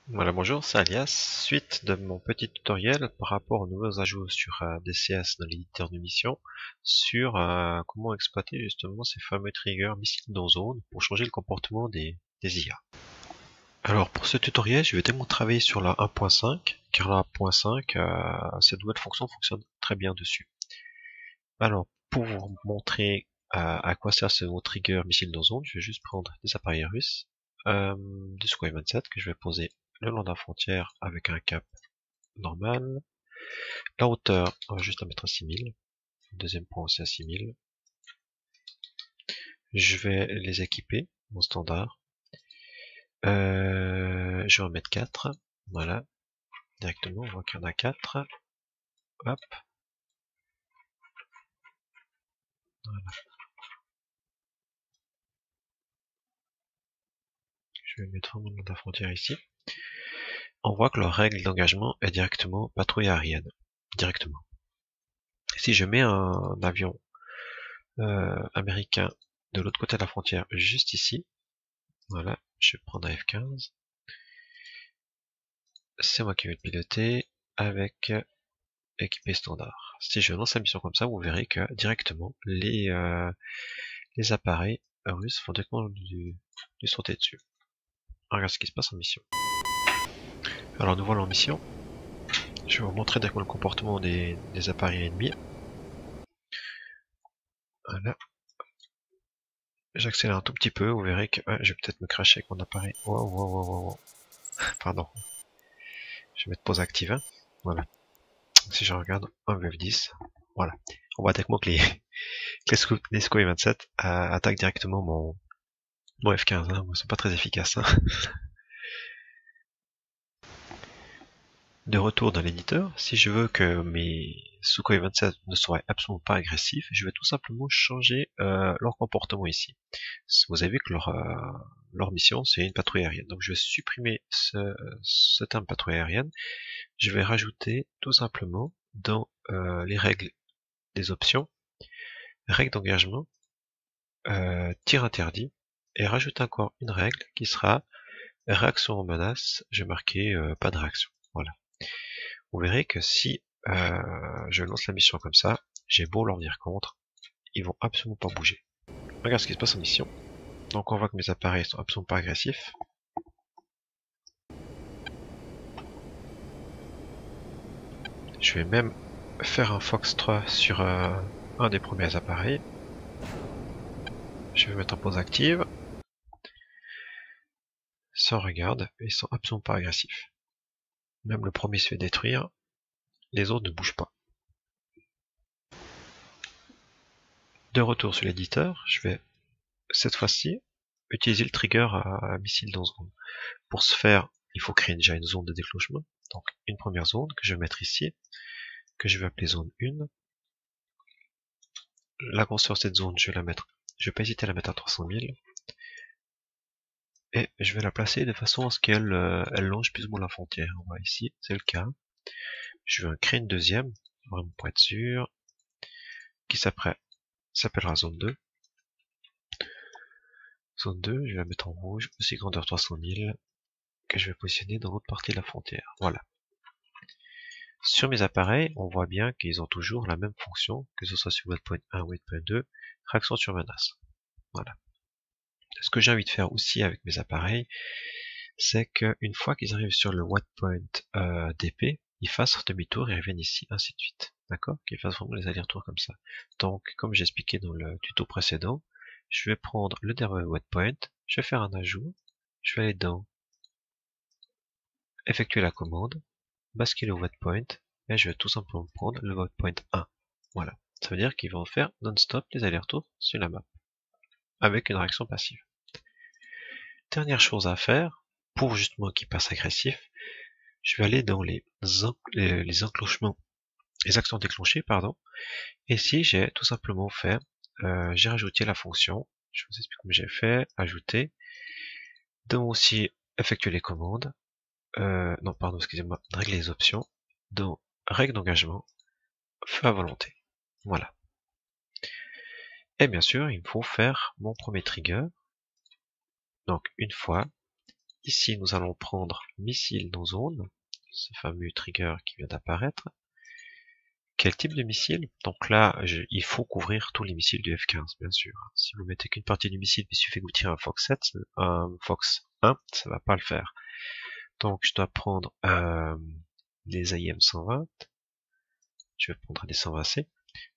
Voilà, bonjour, c'est Alias. Suite de mon petit tutoriel par rapport aux nouveaux ajouts sur DCS dans l'éditeur de mission, sur comment exploiter justement ces fameux triggers missiles dans zone pour changer le comportement des IA. Alors pour ce tutoriel, je vais également travailler sur la 1.5, car la 1.5, cette nouvelle fonction fonctionne très bien dessus. Alors pour vous montrer à quoi sert ce nouveau trigger missile dans zone, je vais juste prendre des appareils russes, du Sukhoi 27 que je vais poser le long de la frontière avec un cap normal. La hauteur, on va juste la mettre à 6000. Deuxième point aussi à 6000. Je vais les équiper en standard. Je vais en mettre 4. Voilà. Directement, on voit qu'il y en a 4. Hop. Voilà. Je vais mettre vraiment la frontière ici. On voit que leur règle d'engagement est directement patrouille aérienne. Directement. Si je mets un avion américain de l'autre côté de la frontière, juste ici, voilà, je vais prendre un F-15. C'est moi qui vais le piloter avec équipé standard. Si je lance la mission comme ça, vous verrez que directement les appareils russes vont directement lui sauter dessus. Regarde ce qui se passe en mission. Alors nous voilà en mission. Je vais vous montrer directement le comportement des appareils ennemis. Voilà. J'accélère un tout petit peu, vous verrez que je vais peut-être me cracher avec mon appareil. Wow. Pardon. Je vais mettre pause active. Hein. Voilà. Si je regarde 1v10, voilà. On voit directement que les Sukhoi 27 attaquent directement mon F-15. Hein. Ils sont pas très efficaces. Hein. De retour dans l'éditeur, si je veux que mes Sukhoi 27 ne soient absolument pas agressifs, je vais tout simplement changer leur comportement ici. Vous avez vu que leur mission, c'est une patrouille aérienne. Donc je vais supprimer ce terme patrouille aérienne. Je vais rajouter tout simplement dans les règles des options, règles d'engagement, tir interdit, et rajouter encore une règle qui sera réaction aux menaces. Je vais marquer pas de réaction. Voilà. Vous verrez que si je lance la mission comme ça, j'ai beau leur dire contre, ils vont absolument pas bouger. Regarde ce qui se passe en mission. Donc on voit que mes appareils sont absolument pas agressifs. Je vais même faire un Fox 3 sur un des premiers appareils. Je vais mettre en pause active. Ça regarde, ils sont absolument pas agressifs. Même le premier se fait détruire, les autres ne bougent pas. De retour sur l'éditeur, je vais cette fois-ci utiliser le trigger à missile dans zone. Pour ce faire, il faut créer déjà une zone de déclenchement. Donc une première zone que je vais mettre ici, que je vais appeler zone 1. La grosseur de cette zone, je vais vais pas hésiter à la mettre à 300 000. Et je vais la placer de façon à ce qu'elle elle longe plus ou moins la frontière. On voit ici, c'est le cas. Je vais en créer une deuxième, vraiment pour être sûr, qui s'appellera zone 2. Zone 2, je vais la mettre en rouge, aussi grandeur 300 000, que je vais positionner dans l'autre partie de la frontière. Voilà. Sur mes appareils, on voit bien qu'ils ont toujours la même fonction, que ce soit sur waypoint 1 ou waypoint 2, réaction sur menace. Voilà. Ce que j'ai envie de faire aussi avec mes appareils, c'est qu'une fois qu'ils arrivent sur le waypoint DP, ils fassent demi-tour et reviennent ici, ainsi de suite. D'accord? Qu'ils fassent vraiment les allers-retours comme ça. Donc, comme j'ai expliqué dans le tuto précédent, je vais prendre le dernier waypoint, je vais faire un ajout, je vais aller dans effectuer la commande, basculer au waypoint, et je vais tout simplement prendre le waypoint 1. Voilà. Ça veut dire qu'ils vont faire non-stop les allers-retours sur la map, avec une réaction passive. Dernière chose à faire, pour justement qu'ils passent agressif, je vais aller dans les enclenchements, les actions déclenchées, pardon. Et ici, j'ai tout simplement fait, j'ai rajouté la fonction, je vous explique comment j'ai fait, ajouter, dans aussi effectuer les commandes, non pardon, excusez-moi, régler les options, dans règles d'engagement, feu à volonté. Voilà. Et bien sûr, il me faut faire mon premier trigger. Donc une fois, Ici, nous allons prendre missile non zone, ce fameux trigger qui vient d'apparaître. Quel type de missile? Donc là, il faut couvrir tous les missiles du F-15, bien sûr. Si vous mettez qu'une partie du missile, il suffit que vous tirez un Fox 7, un Fox 1, ça va pas le faire. Donc je dois prendre les AIM 120. Je vais prendre des 120C.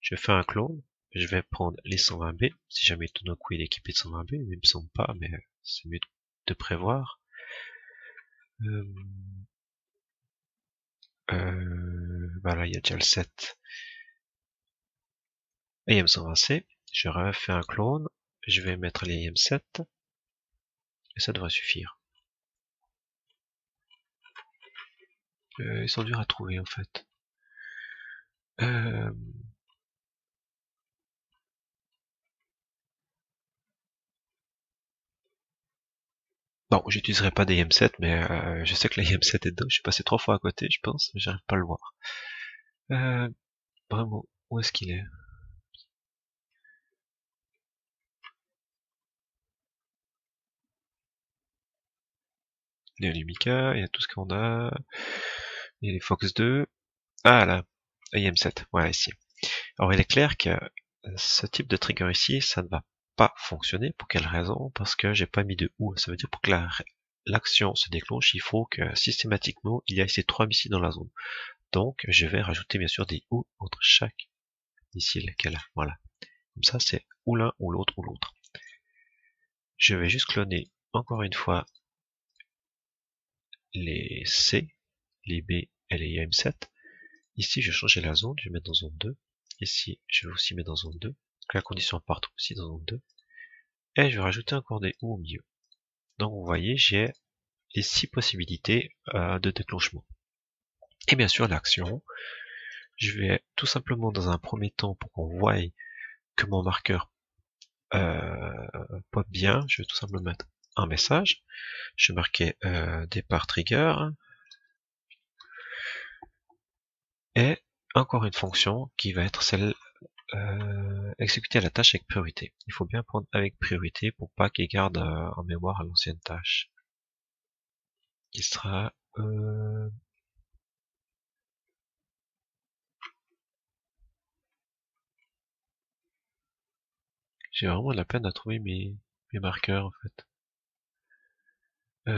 Je fais un clone. Je vais prendre les 120B. Si jamais tout d'un coup il est équipé de 120B, mais il me semble pas, mais c'est mieux de prévoir. Voilà, il y a déjà le 7. AIM 120C. Je refais un clone. Je vais mettre les AIM 7. Et ça devrait suffire. Ils sont durs à trouver en fait. Bon, j'utiliserai pas des M7, mais je sais que la M7 est dedans. Je suis passé 3 fois à côté, je pense, mais j'arrive pas à le voir. Vraiment, où est-ce qu'il est? Il y a les Mika, il y a tout ce qu'on a. Il y a les Fox 2. Ah là, la M7, voilà ici. Alors il est clair que ce type de trigger ici, ça ne va pas fonctionner. Pour quelle raison? Parce que j'ai pas mis de OU. Ça veut dire pour que l'action se déclenche, il faut que systématiquement il y ait ces 3 missiles dans la zone. Donc je vais rajouter bien sûr des OU entre chaque missile qu'elle a. Voilà. Comme ça c'est ou l'un ou l'autre ou l'autre. Je vais juste cloner encore une fois les C, les B et les M7. Ici je vais changer la zone, je vais mettre dans zone 2. Ici je vais aussi mettre dans zone 2. La condition part aussi dans zone 2. Et je vais rajouter encore des OU au milieu. Donc vous voyez, j'ai les 6 possibilités de déclenchement. Et bien sûr l'action, je vais tout simplement dans un premier temps, pour qu'on voie que mon marqueur pop bien, je vais tout simplement mettre un message. Je vais marquer départ trigger. Et encore une fonction qui va être celle exécuter la tâche avec priorité. Il faut bien prendre avec priorité pour pas qu'il garde en mémoire l'ancienne tâche. Qui sera j'ai vraiment de la peine à trouver mes marqueurs en fait.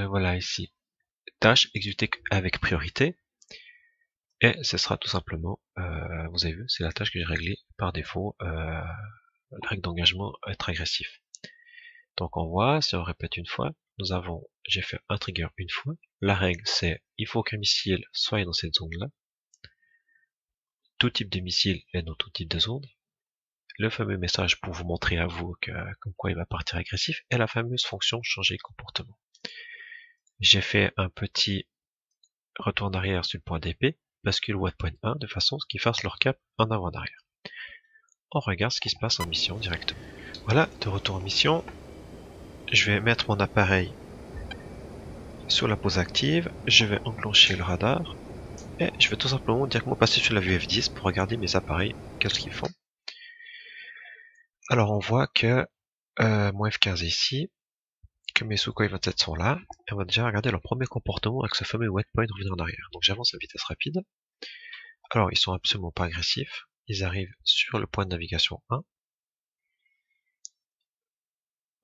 Voilà ici. Tâche exécutée avec priorité. Et ce sera tout simplement, vous avez vu, c'est la tâche que j'ai réglée par défaut, la règle d'engagement être agressif. Donc on voit, si on répète une fois, j'ai fait un trigger une fois. La règle c'est, il faut qu'un missile soit dans cette zone-là. Tout type de missile est dans tout type de zone. Le fameux message pour vous montrer à vous comme quoi il va partir agressif. Et la fameuse fonction changer comportement. J'ai fait un petit retour en arrière sur le point d'épée, bascule point 1 de façon à ce qu'ils fassent leur cap en avant en arrière. On regarde ce qui se passe en mission directement. Voilà, de retour en mission. Je vais mettre mon appareil sur la pose active, je vais enclencher le radar et je vais tout simplement directement passer sur la vue F10 pour regarder mes appareils, qu'est-ce qu'ils font. Alors on voit que mon F15 est ici, que mes Sukhoi 27 sont là, et on va déjà regarder leur premier comportement avec ce fameux waypoint revenir en arrière. Donc j'avance à vitesse rapide. Alors ils sont absolument pas agressifs, ils arrivent sur le point de navigation 1.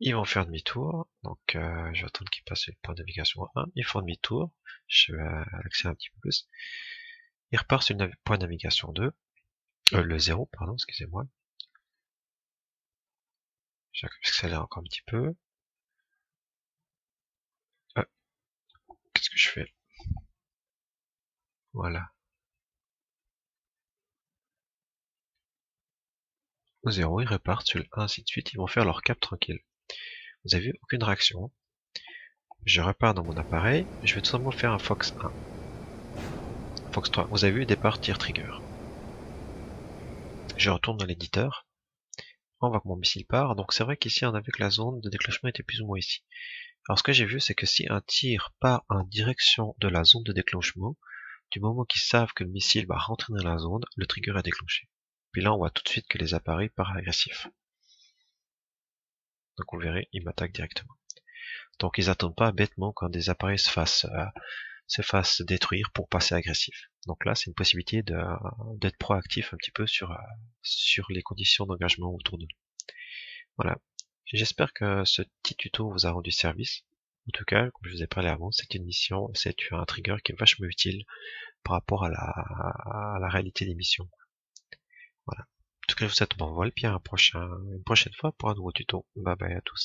Ils vont faire demi-tour, donc je vais attendre qu'ils passent le point de navigation 1, ils font demi-tour, je vais accélérer un petit peu plus. Ils repartent sur le point de navigation 2, le 0, pardon, excusez-moi. J'accélère encore un petit peu. Qu'est-ce que je fais? Voilà. Au 0, ils repartent sur le 1, ainsi de suite, ils vont faire leur cap tranquille. Vous avez vu, aucune réaction. Je repars dans mon appareil, je vais tout simplement faire un Fox 1. Fox 3, vous avez vu, départ, tir, trigger. Je retourne dans l'éditeur. On voit que mon missile part, donc c'est vrai qu'ici on avait que la zone de déclenchement était plus ou moins ici. Alors ce que j'ai vu, c'est que si un tir part en direction de la zone de déclenchement, du moment qu'ils savent que le missile va rentrer dans la zone, le trigger est déclenché. Puis là on voit tout de suite que les appareils partent agressifs. Donc vous verrez, ils m'attaquent directement. Donc ils attendent pas bêtement quand des appareils se fassent détruire pour passer agressif. Donc là, c'est une possibilité d'être proactif un petit peu sur les conditions d'engagement autour d'eux. Voilà. J'espère que ce petit tuto vous a rendu service. En tout cas, comme je vous ai parlé avant, c'est une mission, c'est un trigger qui est vachement utile par rapport à la réalité des missions. Voilà. En tout cas, je vous souhaite bon vol, puis à une prochaine fois pour un nouveau tuto. Bye bye à tous.